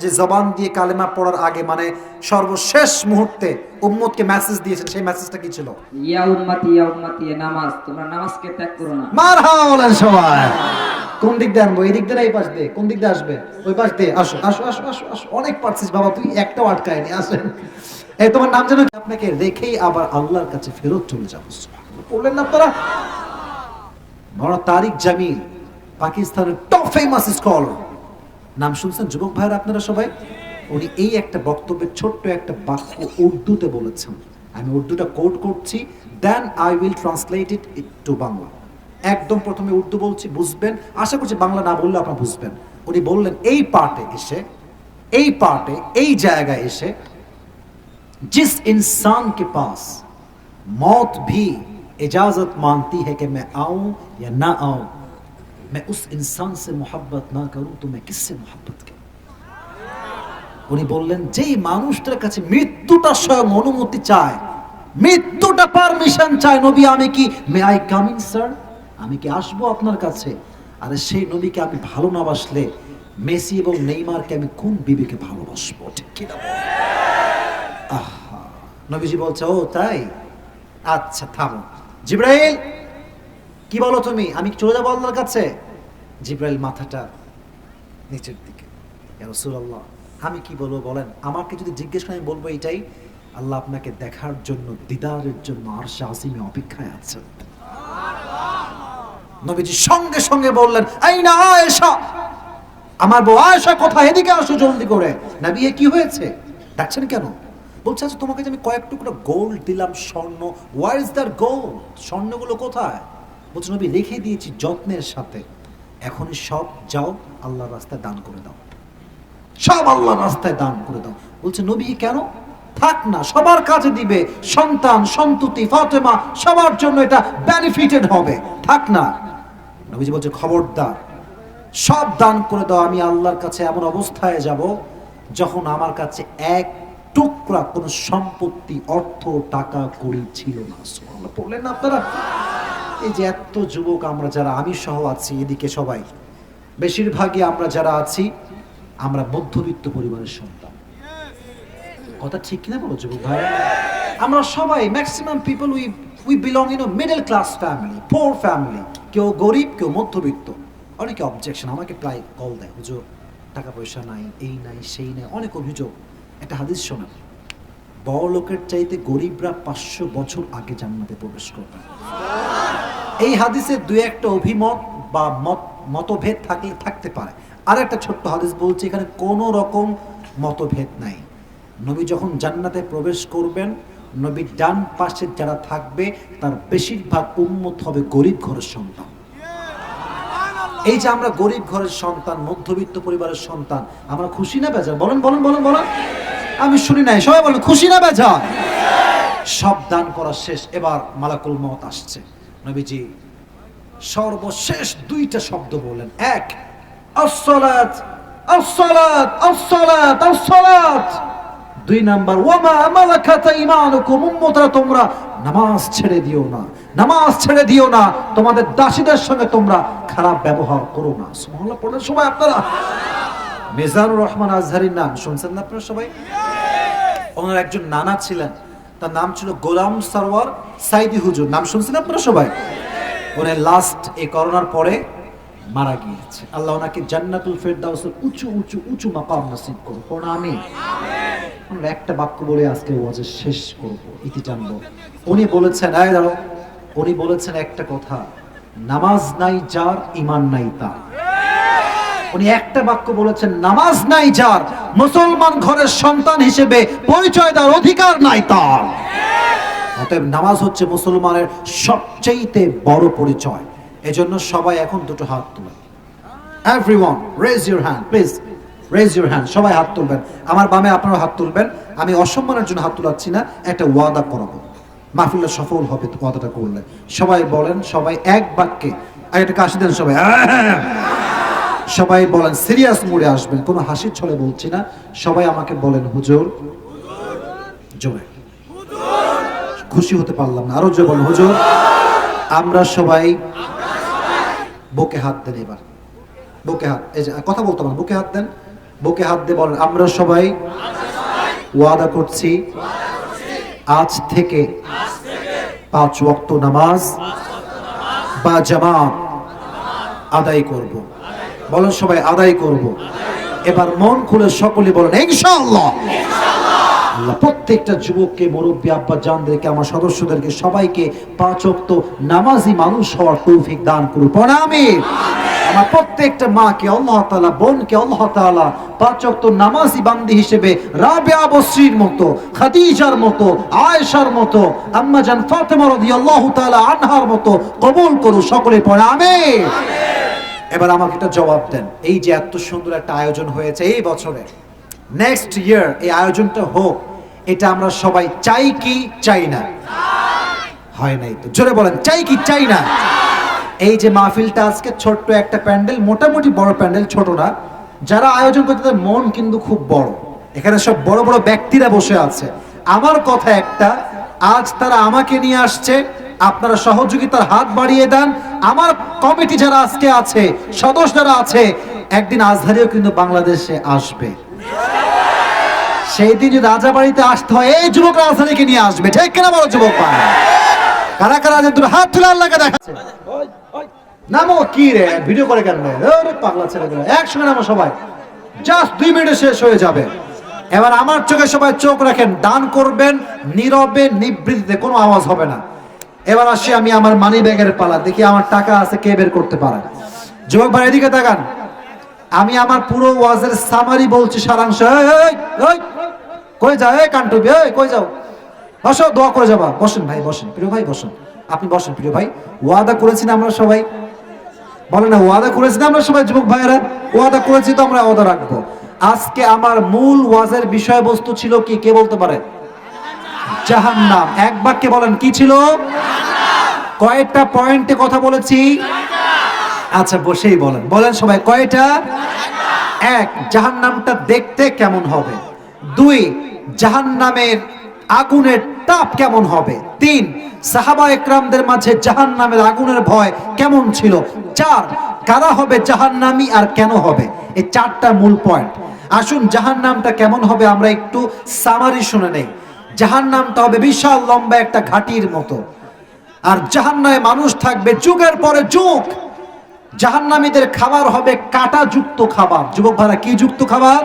যে জবান দিয়ে কালেমা পড়ার আগে মানে সর্বশেষ মুহূর্তে উম্মতকে মেসেজ দিয়েছেন, সেই মেসেজটা কি ছিল? ইয়া উম্মতি নামাজ, তোমরা নামাজকে ত্যাগ করো না। মারহাবা বলেন সবাই। কোন দিক দিয়ে আনবো? এই দিক দিয়ে না এই পাশ দিয়ে? কোন দিক দিয়ে আসবে? ওই পাশ দিয়ে। আসো আসো আসো আসো আসো, অনেক পারছিস বাবা, তুই একটাও আটকায়নি। আসেন। এই তোমার নাম যেন আপনাকে রেখেই আবার আল্লাহর কাছে ফেরত চলে যাবো। বললেন না আপনারা? বড় তারিক জামিল, পাকিস্তানের টপ ফেমাস স্কলার, নাম শুনছেন যুবক ভাইরা আপনারা সবাই? উনি এই একটা বক্তব্যের ছোট্ট একটা বাক্য উর্দুতে বলেছেন। আমি উর্দুটা কোট করছি, then I will translate it to Bangla. একদম প্রথমে উর্দু বলছি, বুঝবেন। আশা করছি বাংলা না বললে আপনারা বুঝবেন। উনি বললেন এই পার্টে এসে, এই জায়গায় এসে, जिस इंसान के पास मौत भी इजाजत मांगती है कि मैं आऊं या ना आऊं, मैं उस इंसान से मोहब्बत ना करूं तो मैं किससे मोहब्बत करूं। উনি বললেন যেই মানুষটার কাছে মৃত্যুটা স্বয়ং অনুমতি চায়, মৃত্যুটা পারমিশন চায়, নবী আমি কি may I come in sir, আমি কি আসবো আপনার কাছে, আরে সেই নবীকে আমি ভালো না বাসলে মেসি এবং নেইমারকে আমি কোন বিবেকে ভালোবাসবো? ঠিক কি না? নবীজি বলছে ও তাই, আচ্ছা থামো। জিব্রাইল কি বলো তুমি, আমি চলে যাবো আল্লাহর কাছে? জিব্রাইল মাথাটা নিচের দিকে, ইয়া রাসূলুল্লাহ আমি কি বলবো বলেন? আমাকে যদি জিজ্ঞেস করেন আমি বলবো এটাই, আল্লাহ আপনাকে দেখার জন্য, দিদারের জন্য আরশে আজিমে অপেক্ষায় আছেন। নবীজি সঙ্গে সঙ্গে বললেন আইনা আয়েশা, আমার বউ আয়েশা কোথায়, এদিকে আসো জলদি করে। নবী কি হয়েছে, ডাকছেন কেন? বলছে আচ্ছা তোমাকে যে আমি কয়েক টুকরো গোল্ড দিলাম, স্বর্ণ, ওয়ার ইজ দ্যাট গোল্ড, স্বর্ণগুলো কোথায়? বলছে নবী রেখে দিয়েছি যত্নের সাথে, এখনই সব যাও আল্লাহর রাস্তায় দান করে দাও, সব আল্লাহর রাস্তায় দান করে দাও। বলছে নবী কেন? থাক না, সবার কাজে দিবে, সন্তান সন্ততি ফাতেমা সবার জন্য এটা বেনিফিটেড হবে, থাক না। নবীজি বলছে খবরদার, সব দান করে দাও, আমি আল্লাহর কাছে এমন অবস্থায় যাব যখন আমার কাছে এক টুকরা কোন সম্পত্তি, অর্থ, টাকা, কড়ি ছিল না। সুবহানাল্লাহ পড়লেন না আপনারা? এই যে এত যুবক আমরা যারা, আমি সহ আছি এদিকে, সবাই বেশিরভাগই আমরা যারা আছি আমরা মধ্যবিত্ত পরিবারের সন্তান। কথা ঠিক কিনা বলো যুবক ভাই? আমরা সবাই maximum people we belong in middle class family, poor family, কেউ গরিব কেউ মধ্যবিত্ত। অনেকে অবজেকশন, আমাকে প্রায় কল দেয়, হুজুর টাকা পয়সা নাই, এই নাই সেই নাই, অনেক অভিযোগ। একটা হাদিস শোনেন, বড় লোকের চাইতে গরিবরা 500 বছর আগে জান্নাতে প্রবেশ করবে। এই হাদিসে দুই একটা অভিমত বা মতভেদ থাকতে পারে। আর একটা ছোট্ট হাদিস বলছে এখানে কোনো রকম মতভেদ নাই। নবী যখন জান্নাতে প্রবেশ করবেন, নবীর ডান পাশে যারা থাকবে তার বেশিরভাগ উম্মত হবে গরিব ঘরের সন্তান। এই যে আমরা গরিব ঘরের সন্তান, মধ্যবিত্ত পরিবারের সন্তান, আমরা খুশি না বেজার? বলেন বলেন বলেন বলেন, আমি শুনি নাই, সবাই বলেন খুশি না বেজার? সব দান করা শেষ, এবার মালাকুল মউত আসছে। নবীজি সর্বশেষ দুইটা শব্দ বলেন, এক আসসালাত আসসালাত আসসালাত আসসালাত, দুই নাম্বার ওয়ামা মালাকাত ঈমানুকুম, উম্মতরা তোমরা নামাজ ছেড়ে দিও না, নামাজ ছেড়ে দিও না, তোমাদের দাসীদের সঙ্গে তোমরা খারাপ ব্যবহার করো না। সুবহানাল্লাহ পড়লেন সবাই আপনারা? মিজানুর রহমান আজহারীর নাম শুনছেন না আপনারা সবাই? ওনার একজন নানা ছিলেন, তার নাম ছিল গোলাম সরওয়ার সাইদি হুজুর, নাম শুনছেন আপনারা সবাই? উনি লাস্ট এই করোনার পরে মারা গিয়েছে। আল্লাহ ওনাকে জান্নাতুল ফেরদাউসের উঁচু উঁচু উঁচু মাকাম নসিব করুন। কোন আমি একটা বাক্য বলে আজকে ওয়াজের শেষ করব, ইতি টানবো। উনি বলেছেন, উনি বলেছেন একটা কথা, নামাজ নাই যার ঈমান নাই তার। উনি একটা বাক্য বলেছেন, নামাজ নাই যার, মুসলমান ঘরের সন্তান হিসেবে পরিচয় দেওয়ার অধিকার নাই তার। অতএব নামাজ হচ্ছে মুসলমানের সবচেয়ে বড় পরিচয়। এজন্য সবাই এখন দুটো হাত তুলেন। Everyone raise your hand please, raise your hand, সবাই হাত তুলবেন। আমার বামে আপনারা হাত তুলবেন। আমি অসম্মানের জন্য হাত তুলাচ্ছি না, একটা ওয়াদা করাবো, মাহফিলটা সফল হবে ওয়াদাটা করলে। সবাই বলেন, সবাই এক বাক্যে, আর একটা কাশি দেন সবাই, সবাই বলেন, সিরিয়াস মুডে আসবেন, কোনো হাসির ছলে বলছি না। সবাই আমাকে বলেন হুজুর, জোরে, খুশি হতে পারলাম না, আরো জোরে বলেন হুজুর। আমরা সবাই বুকে হাত দেন, এবার বুকে হাত, এই যে কথা বলতে পারেন, বুকে হাত দেন। বুকে হাত দিয়ে বলেন, আমরা সবাই ওয়াদা করছি আজ থেকে 5 ওয়াক্ত নামাজ বা জামাত আদায় করব। বলেন সবাই আদায় করব। এবার মন খুলে সকলে বলেন ইনশাআল্লাহ। আল্লাহ প্রত্যেকটা যুবককে, মুরব্বী, আব্বা জানদেরকে, আমার সদস্যদেরকে সবাইকে 5 ওয়াক্ত নামাজি মানুষ হওয়ার তৌফিক দান করুন। পড়া আমিন। আমার প্রত্যেকটা মাকে আল্লাহ তাআলা, বোনকে আল্লাহ তাআলা 5 ওয়াক্ত নামাজি বান্দি হিসেবে রাবিয়া বসরির মতো, খাদিজার মতো, আয়েশার মতো, আম্মা জান ফাতেমা রাদিয়াল্লাহু তাআলা আনহার মতো কবুল করুন। সকলে পড়া আমিন। এবার আমাকে একটা জবাব দেন, এই যে এত সুন্দর একটা আয়োজন হয়েছে এই বছরে, নেক্সট ইয়ার এই আয়োজনটা হোক, এটা আমরা সবাই চাই কি চাই না? হয় নাই তো, জোরে বলেন চাই কি চাই না? এই যে মাহফিলটা আজকে ছোট্ট একটা প্যান্ডেল, মোটামুটি বড় প্যান্ডেল, ছোট না, যারা আয়োজন করতে তাদের মন কিন্তু খুব বড়। এখানে সব বড় বড় ব্যক্তিরা বসে আছে। আমার কথা একটা, আজ তারা আমাকে নিয়ে আসছে, আপনারা সহযোগিতার হাত বাড়িয়ে দেন। আমার কমিটি যারা আজকে আছে, সদস্য যারা আছে, একদিন আজহারিও কিন্তু বাংলাদেশে আসবে। সেই দিন যদি রাজাবাড়িতে আসতে হয়, এই যুবকরা আজহারিকে নিয়ে আসবে। ঠিক কিনা বলো যুবক ভাই? কারা কারা যে দুটো হাত তুলে আল্লাহকে দেখাচ্ছে? নামো কি রে, ভিডিও করে কেন? পাগলা ছেলেগুলো একসঙ্গে নামো সবাই, জাস্ট 2 মিনিটে শেষ হয়ে যাবে। এবার আমার চোখে সবাই চোখ রাখেন, দান করবেন নীরবে, নিবৃত্তিতে, কোনো আওয়াজ হবে না। এবার আসি আমি আমার মানি ব্যাগের পালা, দেখি আমার টাকা আছে কে বের করতে পারে। যুবক ভাই এদিকে তাকান, আমি আমার পুরো ওয়াজের সামারি বলছি, সারাংশ। কই যাও কান্টুবি, কই যাও? বসো, দোয়া করে যাবা। বসেন ভাই, বসেন প্রিয় ভাই, বসেন। আপনি বসেন প্রিয় ভাই। ওয়াদা করেছি না আমরা সবাই? বলে না ওয়াদা করেছি না আমরা সবাই? যুবক ভাইয়েরা ওয়াদা করেছি তো, আমরা ওয়াদা রাখবো। আজকে আমার মূল ওয়াজের বিষয়বস্তু ছিল কি, কে বলতে পারে? জাহান্নাম। এক বাক্যে বলেন কি ছিল? কয়টা পয়েন্টে কথা বলেছি? আচ্ছা বসেই বলেন, বলেন সবাই কয়টা? 1, জাহান্নামটা দেখতে কেমন হবে। 2, জাহান্নামের আগুনের তাপ কেমন হবে। 3, সাহাবা একরামদের মাঝে জাহান্নামের আগুনের ভয় কেমন ছিল। 4, কারা হবে জাহান্নামী আর কেন হবে। এই 4টা মূল পয়েন্ট। আসুন জাহান্নামটা কেমন হবে আমরা একটু সামারি শুনে নেই। জাহান্নামটা হবে বিশাল লম্বা একটা ঘাটির মতো, আর জাহান্নামে মানুষ থাকবে যুগের পরে যুগ। জাহান্নামীদের খাবার হবে কাঁটা যুক্ত খাবার। যুবক ভাইরা কি যুক্ত খাবার?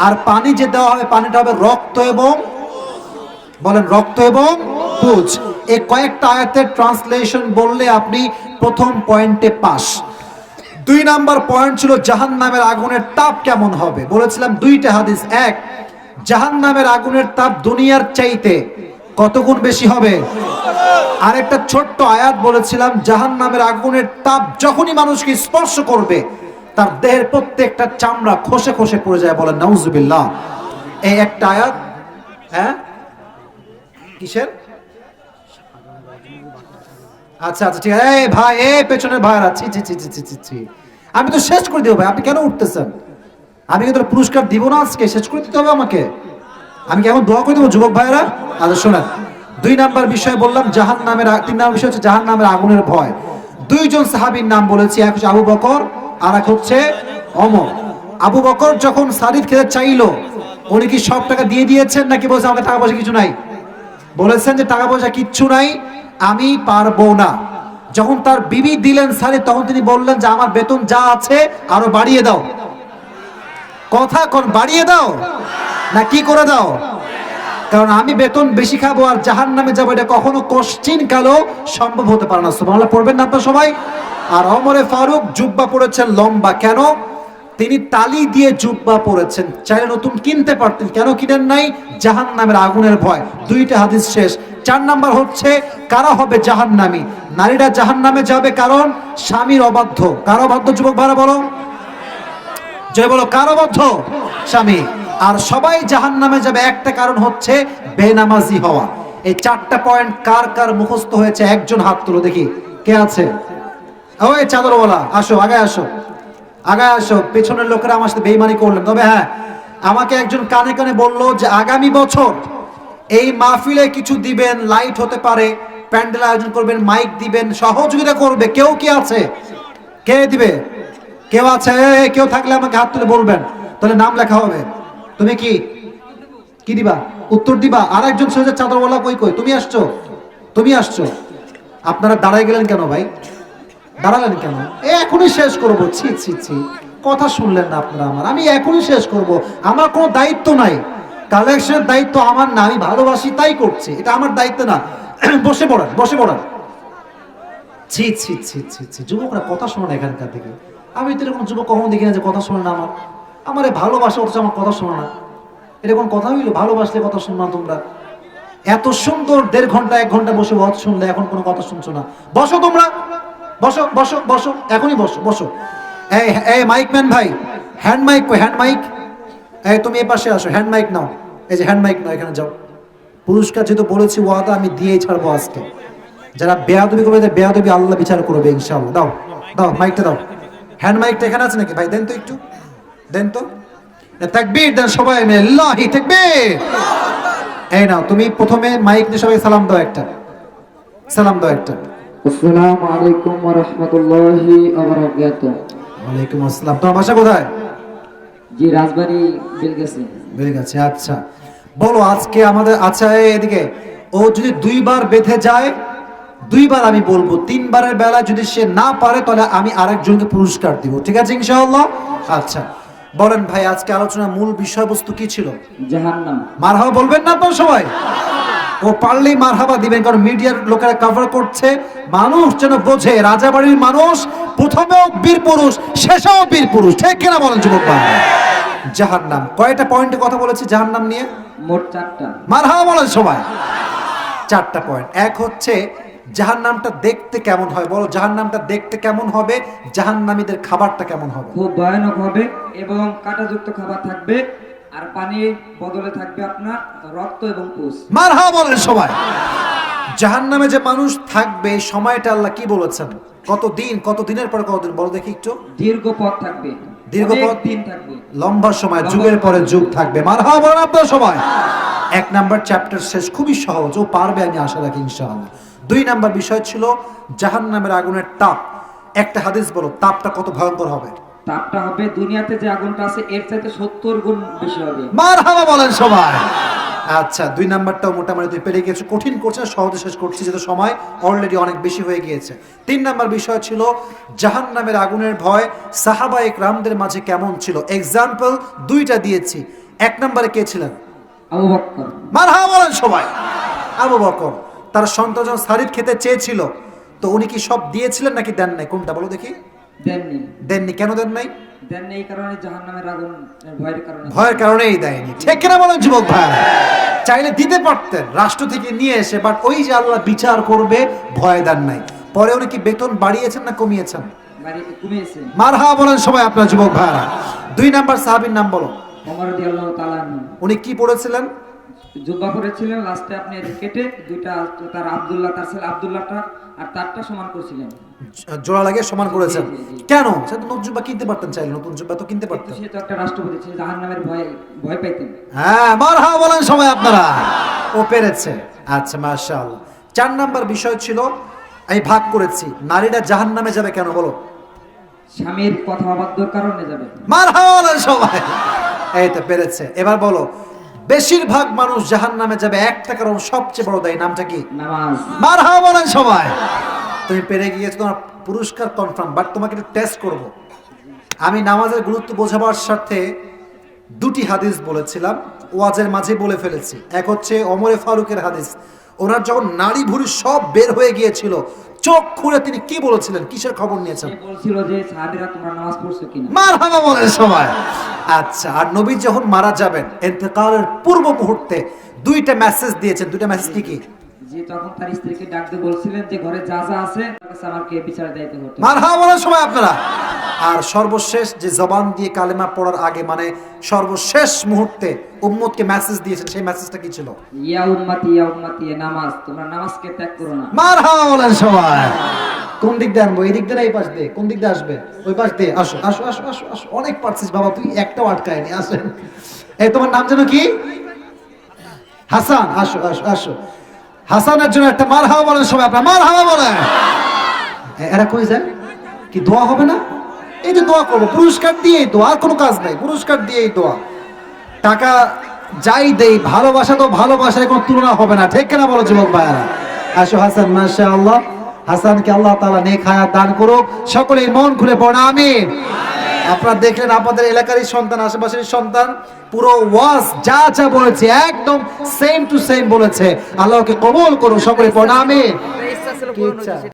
আর পানি যে দেওয়া হবে, পানিটা হবে রক্ত এবং, বলেন রক্ত এবং পুজ। এই কয়েকটা আয়াতের ট্রান্সলেশন বললে আপনি প্রথম পয়েন্টে পাস। 2 নাম্বার পয়েন্ট ছিল জাহান্নামের আগুনের তাপ কেমন হবে। বলেছিলাম 2টা হাদিস। 1, জাহান্নামের আগুনের তাপ দুনিয়ার চাইতে কত গুণ বেশি হবে। আরেকটা ছোট্ট আয়াত বলেছিলাম, জাহান্নামের আগুনের তাপ যখনই মানুষকে স্পর্শ করবে, তার দেহের প্রত্যেকটা চামড়া খসে খসে পড়ে যায়। বলেন নাউজুবিল্লাহ। এই একটা আয়াত। হ্যাঁ কিসের? আচ্ছা আচ্ছা ঠিক আছে। এই ভাই, এই পেছনের ভাইরা, ছি ছি ছি ছি ছি ছি, আমি তো শেষ করে দিব ভাই, আপনি কেন উঠতেছেন? আমি কিন্তু পুরস্কার দিব না, আজকে শেষ করে দিতে হবে আমাকে। আমি কি এখন দোয়া করে দেবো যুবক ভাইরা? আচ্ছা শোনেন, 2 নাম্বার বিষয় বললাম জাহান্নামের, 3 নাম্বার বিষয় হচ্ছে জাহান্নামের আগুনের ভয়। 2 জন সাহাবীর নাম বলেছি, এক হচ্ছে আবু বকর আর এক হচ্ছে ওমর। আবু বকর যখন সারিদ খেতে চাইলো, উনি কি সব টাকা দিয়ে দিয়েছেন নাকি বলছেন আমাদের টাকা পয়সা কিছু নাই? বলেছেন যে টাকা পয়সা কিচ্ছু নাই, আমি পারবো না। যখন তার বিবি দিলেন সারিদ, তখন তিনি বললেন যে আমার বেতন যা আছে আরো বাড়িয়ে দাও। কথা কোন, বাড়িয়ে দাও না কি করে দাও? কারণ আমি বেতন বেশি খাবো আর জাহান্নামে যাবো, এটা কখনো কোশ্চিন কালো সম্ভব হতে পারে না। সুবহানাল্লাহ পড়বেন না আপনারা সবাই? আর ওমরে ফারুক জুব্বা পরেছেন লম্বা, কেন? তিনি তালি দিয়ে জুব্বা পরেছেন, চাইলে নতুন কিনতে পারতেন, কেন কিনেন নাই? জাহান্নামের আগুনের ভয়। 2টা হাদিস শেষ। 4 নাম্বার হচ্ছে কারা হবে জাহান্নামী। নারীরা জাহান্নামে যাবে কারণ স্বামীর অবাধ্য। কার অবাধ্য যুবক ভাইরা বলো? যে বলো কার অবাধ্য? স্বামী। আর সবাই জাহান্নামে যাবে একটা কারণ হচ্ছে বেনামাজি হওয়া। এই 4টা পয়েন্ট কার কার মুখস্থ হয়েছে একজন হাত তুলো দেখি, কে আছে? ওই চাদরওয়ালা আসো, আগে আসো, আগে আসো। পেছনের লোকেরা আমার সাথে বেইমানি করলেন, তবে হ্যাঁ আমাকে একজন কানে কানে বললো যে আগামী বছর এই মাহফিলে কিছু দিবেন, লাইট হতে পারে, প্যান্ডেল আয়োজন করবেন, মাইক দিবেন, সহযোগিতা করবে। কেউ কি আছে? কে দিবে? কেউ আছে? কেউ থাকলে আমাকে হাত তুলে বলবেন। তাহলে নাম লেখা হবে। তুমি কি কি দিবা? উত্তর দিবা। আর একজন ছেলে চাদরওয়ালা কই কই? তুমি আসছো, তুমি আসছো। আপনারা দাঁড়ায় গেলেন কেন ভাই? দাঁড়ালেন কেন? এখনই শেষ করবো। ছি ছি ছি, কথা শুনলেন না আপনারা আমার। আমি এখনই শেষ করব। আমার কোনো দায়িত্ব নাই, কালেকশনের দায়িত্ব আমার না। আমি ভালোবাসি তাই করছি, এটা আমার দায়িত্ব না। বসে পড়ান, বসে পড়ান। ছি ছি ছি ছি ছি, যুবকরা কথা শোনে না এখানকার থেকে। আমি তো এরকম যুবক কখনো দেখি না যে কথা শোনে না আমার। আমার ভালোবাসা অথচ আমার কথা শোনে না। এরকম কথা হইলো? ভালোবাসলে কথা শুনো না তোমরা? এত সুন্দর 1.5 ঘন্টা 1 ঘন্টা বসে ওয়াজ শুনলে, এখন কোনো কথা শুনছো না। বসো তোমরা, বসো বসো বসো, এখনই বসো বসো। এই এই মাইক ম্যান ভাই, হ্যান্ড মাইক কই? হ্যান্ড মাইক, এই তুমি এই পাশে আসো, হ্যান্ড মাইক নাও। এই যে হ্যান্ড মাইক নাও, এখানে যাও। পুরস্কার যেহেতু বলেছি, ওয়াদা আমি দিয়েই ছাড়বো আজকে। যারা বেয়াদবি করবে, বেয়াদবি আল্লাহ বিচার করবে ইনশাআল্লাহ। দাও দাও, মাইকটা দাও। হ্যান্ড মাইকটা এখানে আছে নাকি ভাই? দেন তো একটু, দেন তো। তাকবীর দেন সবাই মিলে, আল্লাহি তাকবীর। এই নাও, তুমি প্রথমে মাইক নিয়ে সবাই সালাম দাও একটা, সালাম দাও একটা। আসসালামু আলাইকুম ওয়া রাহমাতুল্লাহি ওয়া বারাকাতুহু। ওয়ালাইকুম আসসালাম। তোমার বাসা কোথায়? জি, রাজবাড়ী বেলগাছি। বেড়ে গেছে, আচ্ছা। বলো আজকে আমাদের, আচ্ছা এদিকে, ও যদি 2 বার বেঁধে যায়, 2 বার আমি বলবো, 3 বারের বেলা যদি সে না পারে, তাহলে আমি আরেকজনকে পুরস্কার দিব, ঠিক আছে ইনশাআল্লাহ? আচ্ছা বলেন ভাই, আজকে আলোচনার মূল বিষয়বস্তু কি ছিল? জাহান্নাম। মারহাবা বলবেন না আপনারা সবাই? ও পারলেই মারহাবা দিবেন, কারণ মিডিয়ার লোকেরা কভার করছে। মানুষ যেন বোঝে রাজাবাড়ির মানুষ প্রথমেও বীর পুরুষ, শেষেও বীর পুরুষ, ঠিক কিনা বলেন যুবক ভাই? জাহান্নাম, কয়টা পয়েন্টে কথা বলেছি জাহান্নাম নিয়ে? মোট 4টা। মারহাবা বলেন সবাই। 4টা পয়েন্ট। এক হচ্ছে জাহান্নামটা দেখতে কেমন হয়, বলো জাহান্নামটা দেখতে কেমন হবে, জাহান্নামীদের খাবারটা কেমন হবে? খুব ভয়ানক হবে এবং কাঁটাযুক্ত খাবার থাকবে, আর পানির বদলে থাকবে আপনার রক্ত এবং পুষ। মারহাবা বলেন সবাই। জাহান্নামে যে মানুষ থাকবে, সময়টা আল্লাহ কি বলেছেন? কতদিন, কতদিনের পরে কতদিন, বলো দেখি একটু। দীর্ঘ পথ থাকবে, দীর্ঘ অনেক পথ, দিন থাকবে, লম্বা সময়, যুগের পরে যুগ থাকবে। মারহাবা বলেন আপনারা সবাই। 1 নাম্বার চ্যাপ্টার শেষ, খুবই সহজ, ও পারবে আমি আশা রাখি ইনশাআল্লাহ। 2 নাম্বার বিষয় ছিল জাহান্নামের আগুনের তাপ। একটা হাদিস বলো, তাপটা কত ভয়ঙ্কর হবে? তাপটা হবে দুনিয়াতে যে আগুনটা আছে এর চাইতে 70 গুণ বেশি হবে। মারহাবা বলেন সবাই। আচ্ছা 2 নাম্বারটাও মোটামুটি তুই পেরে গিয়েছো। কঠিন করছে না, সহজে শেষ করছি, যেহেতু সময় অলরেডি অনেক বেশি হয়ে গিয়েছে। 3 নাম্বার বিষয় ছিল জাহান্নামের আগুনের ভয় সাহাবায়ে কেরামদের মাঝে কেমন ছিল। এক্সাম্পল 2টা দিয়েছি। 1 নাম্বারে কে ছিলেন? আবু বকর। মারহাবা বলেন সবাই। আবু বকর, তার সন্তান যখন সারিদ খেতে চেয়েছিল, তো উনি কি সব দিয়েছিলেন নাকি দেন নাই? কোনটা বলো দেখি। দেননি। দেননি, কেন দেন নাই? দেননি এই কারণে জাহান্নামের আগুন ভয়ের কারণে। ভয়ের কারণেই দেয়নি, ঠিক কিনা বলেন যুবক ভাই? চাইলে দিতে পারতেন রাষ্ট্র থেকে নিয়ে এসে, বাট ওই যে আল্লাহ বিচার করবে, ভয় দেন নাই। পরে উনি কি বেতন বাড়িয়েছেন না কমিয়েছেন? বাড়িতে কমিয়েছে। মারহাবা বলেন সবাই আপনার যুবক ভাইরা। 2 নাম্বার সাহাবীর নাম বলো। ওমর রাদিয়াল্লাহু তাআলা আনহু। উনি কি পড়েছিলেন? জুব্বা পরেছিলেন, লাস্টে আপনি কেটে দুইটা, তার আব্দুল্লাহ, তার ছেলে আব্দুল্লাহটা আর তারটা সমান করছিলেন, জোড়া লাগিয়ে সমান করেছেন। জি, জি, জি। কেন? সে তো নতুন জুব্বা কিনতে পারতেন, চাইলে নতুন জুব্বা তো কিনতে পারতেন। সে তো একটা রাষ্ট্রপতি ছিল, জাহান্নামের ভয় পাইতেন। হ্যাঁ মারহাবা বলেন সবাই আপনারা। ও পেরেছে। আচ্ছা মাশাআল্লাহ। 4 নাম্বার বিষয় ছিল, আমি ভাগ করেছি, নারীরা জাহান্নামে যাবে কেন বলো। স্বামীর কথা অবাধ্যর কারণে যাবে। মারহাবা বলেন সবাই। এই তো পেরেছে। এবার বলো, বেশিরভাগ মানুষ জাহান্নামে যাবে একটা কারণ, সবচেয়ে বড় দায়ী, নামটা কি? নামাজ। মারহাবা বলেন সবাই। তুমি পেরে গিয়েছো, তোমার পুরস্কার কনফার্ম, বাট তোমাকে একটু টেস্ট করব। আমি নামাজের গুরুত্ব বোঝাবার স্বার্থে 2টি হাদিস বলেছিলাম, ওয়াজের মাঝে বলে ফেলেছি। এক হচ্ছে ওমরে ফারুকের হাদিস। ওনার যখন নাড়ি ভুঁড়ি সব বের হয়ে গিয়েছিল, চোখ খুলে তিনি কি বলেছিলেন, কিসের খবর নিয়েছেন? সে বলছিল যে সাহাবীরা তোমরা নামাজ পড়ছো কিনা। মারহাবা বলেন সবাই। আচ্ছা, আর নবী যখন মারা যাবেন, ইন্তেকালের পূর্ব মুহূর্তে 2টা মেসেজ দিয়েছেন। 2টা মেসেজ কি? যে তখন তার স্ত্রীকে ডাকতে বলছিলেন যে ঘরে যা যা আছে তার কাছে আমাকে বিচার দায়িত্ব করতে হবে। মারহাবা বলেন সবাই আপনারা। আর সর্বশেষ যে জবান দিয়ে কালেমা পড়ার আগে, মানে সর্বশেষ মুহূর্তে উম্মতকে মেসেজ দিয়েছেন, সেই মেসেজটা কি ছিল? ইয়া উম্মতি নামাজ, তোমরা নামাজকে ত্যাগ করো না। মারহাবা বলেন সবাই। কোন দিক দিয়ে আনবো? এই দিক দিয়ে না এই পাশ দিয়ে? কোন দিক দিয়ে আসবে? ওই পাশ দিয়ে। আসো আসো আসো আসো আসো, অনেক পারছিস বাবা, তুই একটাও আটকায়নি। আসেন। এই তোমার নাম যেন কি? হাসান। আসো আসো আসো। হাসানের জন্য একটা মারহাবা বলেন সবাই আপনারা। মারহাবা বলেন। এরা কই যায়? কি দোয়া হবে না? এই যে দোয়া করবো, পুরস্কার দিয়েই দোয়া, আর কোনো কাজ নাই, পুরস্কার দিয়েই দোয়া। টাকা যাই দেই, ভালোবাসা তো ভালোবাসার কোনো তুলনা হবে না, ঠিক কিনা বলো যুবক ভাইয়ারা? আসো হাসান, মাশাআল্লাহ, হাসানকে আল্লাহ তাআলা নেক হায়াত দান করুক। সকলেই মন খুলে পড়া আমিন। আপনারা দেখলেন আপনাদের এলাকারই সন্তান, আশেপাশের সন্তান পুরো ওয়াজ যা যা বলেছে একদম সেম টু সেম বলেছে। আল্লাহকে কবুল করুন, সকলে পড়া আমিন। কি ইচ্ছা?